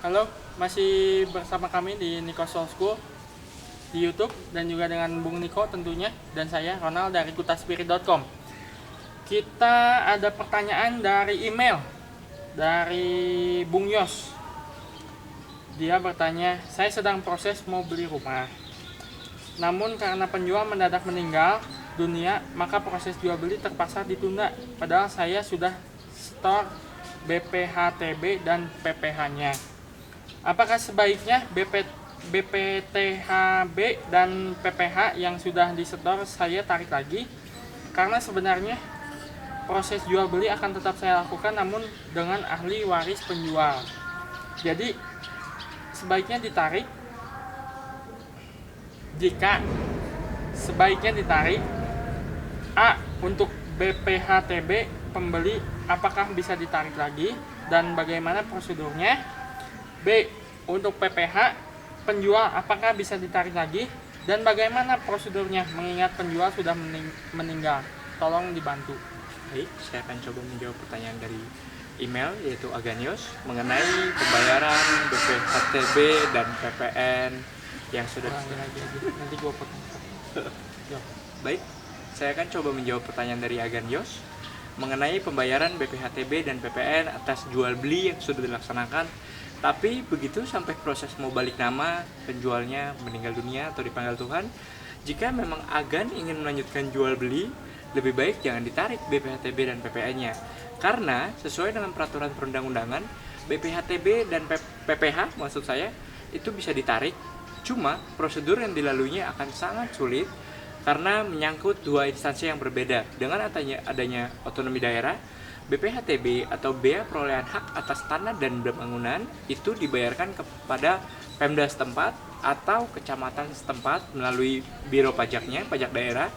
Halo, masih bersama kami di Niko Soul School di YouTube dan juga dengan Bung Niko tentunya, dan saya Ronald dari kutaspirit.com. Kita ada pertanyaan dari email dari Bung Yos. Dia bertanya, saya sedang proses mau beli rumah. Namun karena penjual mendadak meninggal dunia, maka proses jual beli terpaksa ditunda. Padahal saya sudah store BPHTB dan PPH-nya. Apakah sebaiknya BPTHB dan PPH yang sudah disetor saya tarik lagi? Karena sebenarnya proses jual beli akan tetap saya lakukan, namun dengan ahli waris penjual. Jadi sebaiknya ditarik. Jika sebaiknya ditarik, A. Untuk BPHTB pembeli, apakah bisa ditarik lagi dan bagaimana prosedurnya? B. Untuk PPH penjual, apakah bisa ditarik lagi dan bagaimana prosedurnya mengingat penjual sudah meninggal? Tolong dibantu. Baik, saya akan coba menjawab pertanyaan dari email yaitu Aganios mengenai pembayaran BPHTB dan PPN yang sudah nanti gua potong. Baik, saya akan coba menjawab pertanyaan dari Aganios mengenai pembayaran BPHTB dan PPN atas jual beli yang sudah dilaksanakan, tapi begitu sampai proses mau balik nama, penjualnya meninggal dunia atau dipanggil Tuhan, jika memang Agan ingin melanjutkan jual beli, lebih baik jangan ditarik BPHTB dan PPN-nya. Karena sesuai dengan peraturan perundang-undangan, BPHTB dan PPH maksud saya itu bisa ditarik. Cuma prosedur yang dilaluinya akan sangat sulit karena menyangkut dua instansi yang berbeda. Dengan adanya otonomi daerah, BPHTB atau bea perolehan hak atas tanah dan bangunan itu dibayarkan kepada Pemda setempat atau kecamatan setempat melalui biro pajaknya, pajak daerah.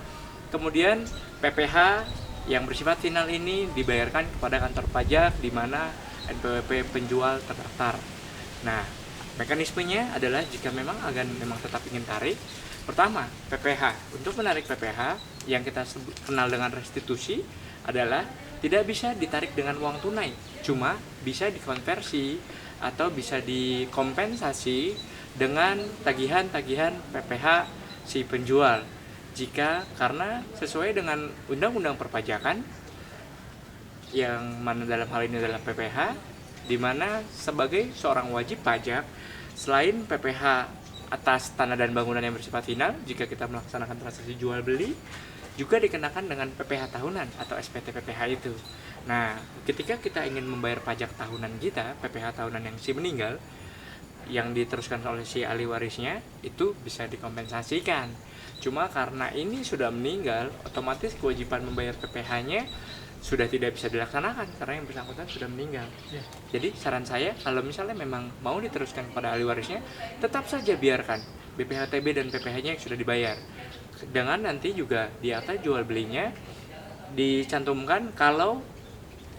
Kemudian PPH yang bersifat final ini dibayarkan kepada kantor pajak di mana NPWP penjual terdaftar. Nah, mekanismenya adalah jika memang agan memang tetap ingin tarik, pertama PPH. Untuk menarik PPH yang kita kenal dengan restitusi adalah tidak bisa ditarik dengan uang tunai, cuma bisa dikonversi atau bisa dikompensasi dengan tagihan-tagihan PPH si penjual. Jika karena sesuai dengan undang-undang perpajakan yang mana dalam hal ini adalah PPH, di mana sebagai seorang wajib pajak selain PPH atas tanah dan bangunan yang bersifat final jika kita melaksanakan transaksi jual beli, juga dikenakan dengan PPH tahunan atau SPT PPH itu. Nah, ketika kita ingin membayar pajak tahunan kita, PPH tahunan yang si meninggal yang diteruskan oleh si ahli warisnya itu bisa dikompensasikan. Cuma karena ini sudah meninggal, otomatis kewajiban membayar PPH-nya sudah tidak bisa dilaksanakan karena yang bersangkutan sudah meninggal. Jadi saran saya kalau misalnya memang mau diteruskan kepada ahli warisnya, tetap saja biarkan BPHTB dan PPH-nya yang sudah dibayar. Dengan nanti juga di akta jual belinya dicantumkan kalau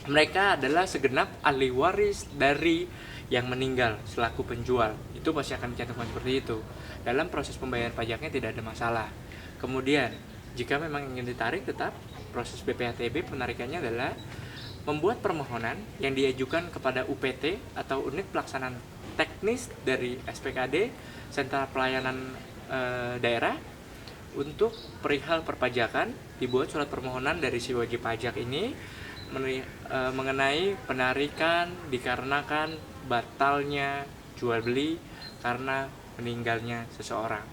mereka adalah segenap ahli waris dari yang meninggal selaku penjual. Itu pasti akan dicantumkan seperti itu. Dalam proses pembayaran pajaknya tidak ada masalah. Kemudian jika memang ingin ditarik, tetap proses BPHTB penarikannya adalah membuat permohonan yang diajukan kepada UPT atau unit pelaksanaan teknis dari SPKD, Sentra Pelayanan Daerah, untuk perihal perpajakan. Dibuat surat permohonan dari si wajib pajak ini mengenai penarikan dikarenakan batalnya jual beli karena meninggalnya seseorang.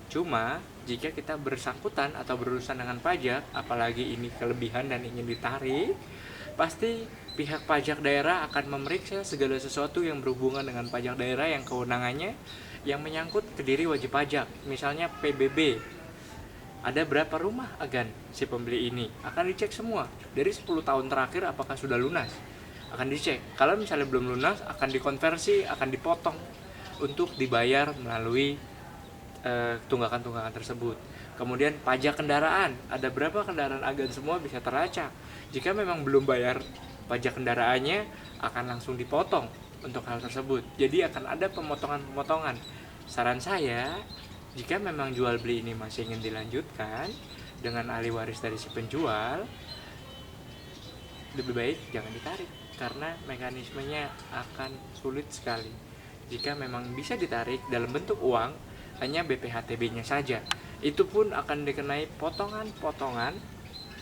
Cuma jika kita bersangkutan atau berurusan dengan pajak, apalagi ini kelebihan dan ingin ditarik, pasti pihak pajak daerah akan memeriksa segala sesuatu yang berhubungan dengan pajak daerah yang kewenangannya yang menyangkut ke diri wajib pajak. Misalnya PBB, ada berapa rumah agan si pembeli ini, akan dicek semua dari 10 tahun terakhir apakah sudah lunas, akan dicek. Kalau misalnya belum lunas, akan dikonversi, akan dipotong untuk dibayar melalui tunggakan-tunggakan tersebut. Kemudian pajak kendaraan, ada berapa kendaraan agan, semua bisa teracak. Jika memang belum bayar pajak kendaraannya, akan langsung dipotong untuk hal tersebut. Jadi akan ada pemotongan-pemotongan. Saran saya, jika memang jual beli ini masih ingin dilanjutkan dengan ahli waris dari si penjual, lebih baik jangan ditarik karena mekanismenya akan sulit sekali. Jika memang bisa ditarik dalam bentuk uang, hanya BPHTB-nya saja. Itu pun akan dikenai potongan-potongan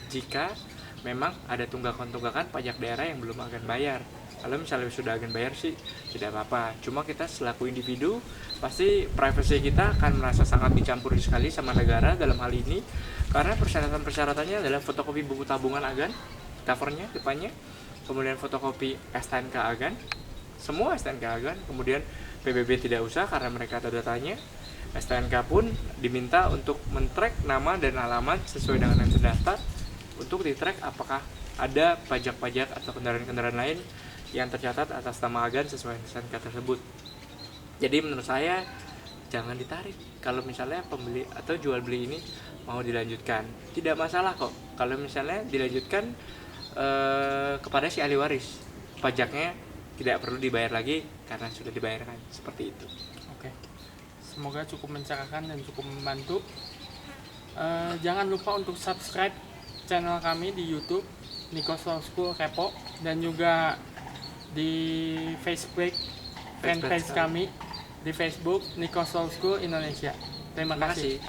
jika memang ada tunggakan-tunggakan pajak daerah yang belum akan bayar. Kalau misalnya sudah akan bayar sih tidak apa-apa. Cuma kita selaku individu pasti privasi kita akan merasa sangat dicampuri sekali sama negara dalam hal ini, karena persyaratan-persyaratannya adalah fotokopi buku tabungan agan, covernya depannya, kemudian fotokopi STNK agan, semua STNK agan, kemudian PBB tidak usah karena mereka ada datanya. STNK pun diminta untuk men-track nama dan alamat sesuai dengan yang terdaftar, untuk di-track apakah ada pajak-pajak atau kendaraan-kendaraan lain yang tercatat atas nama agan sesuai STNK tersebut. Jadi menurut saya jangan ditarik. Kalau misalnya pembeli atau jual beli ini mau dilanjutkan, tidak masalah kok. Kalau misalnya dilanjutkan kepada si ahli waris, pajaknya tidak perlu dibayar lagi karena sudah dibayarkan, seperti itu. Oke, semoga cukup mencerahkan dan cukup membantu. Jangan lupa untuk subscribe channel kami di YouTube Nikos Law School Kepo, dan juga di Facebook fanpage kami di Facebook Nikos Law School Indonesia. Terima kasih.